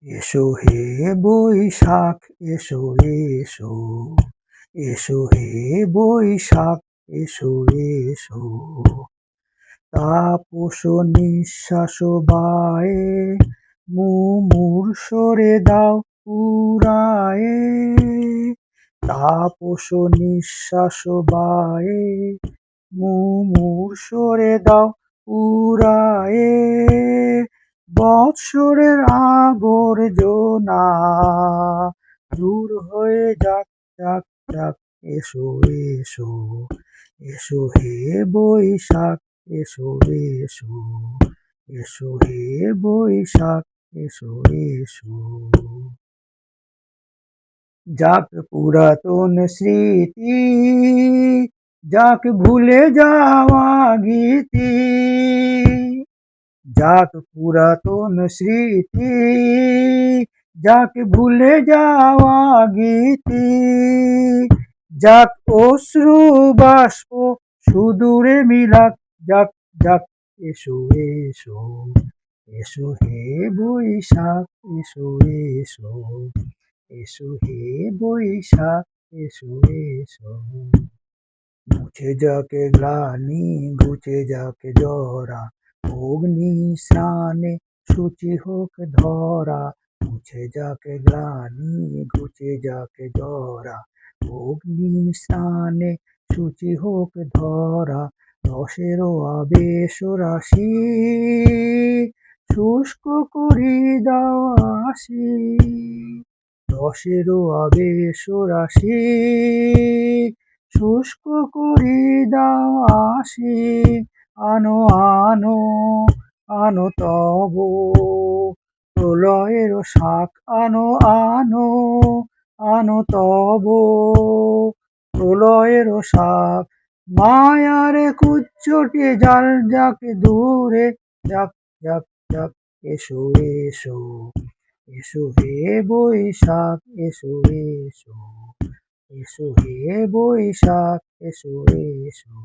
এসো হে বৈশাখ এসো এসো, এসো হে বৈশাখ এসো এসো। তাপস নিঃশ্বাস বায়ে মুমূর্ষরে দাও উড়ায়ে। তাপস নিঃশ্বাস বায়ে মুমূর্ষরে দাও উড়ায়ে। বৎসরের আবর্জনা দূর হয়ে যাক যাক যাক। এসো এসো, এসো হে বৈশাখ এসো এসো, এসো হে বৈশাখ এসো এসো। যাক পুরাতন স্মৃতি, যাক ভুলে যাওয়া গীতি। যাক পুরাতন স্মৃতি, যাক ভুলে যাওয়া গীতি। যাক অশ্রু বাষ্প সুদূরে মিলাক যাক যাক। এসো এসো, এসো হে বৈশাখ এসো এসো, এসো হে বৈশাখ এসো এসো। মুছে যাক গ্লানি ঘুচে যাক জরা, অগ্নি স্নানে শুচি হোক ধরা। মুছে যাক গ্লানি ঘুচে যাক জরা, অগ্নি স্নানে শুচি হোক ধরা। রসের আবেশ রাশি শুষ্ক করি দাও আসি। রসের আবেশ রাশি শুষ্ক করি দাও আসি। আনো আনো আনো তব প্রলয়ের শাখ। আনো আনো আনো তব প্রলয়ের শাখ। মায়ার কুচ্চটে জাল যাক দূরে যাক যাক যাক। এসো এসো, এসো হে বৈশাখ এসো এসো, এসো হে বৈশাখ এসো এসো।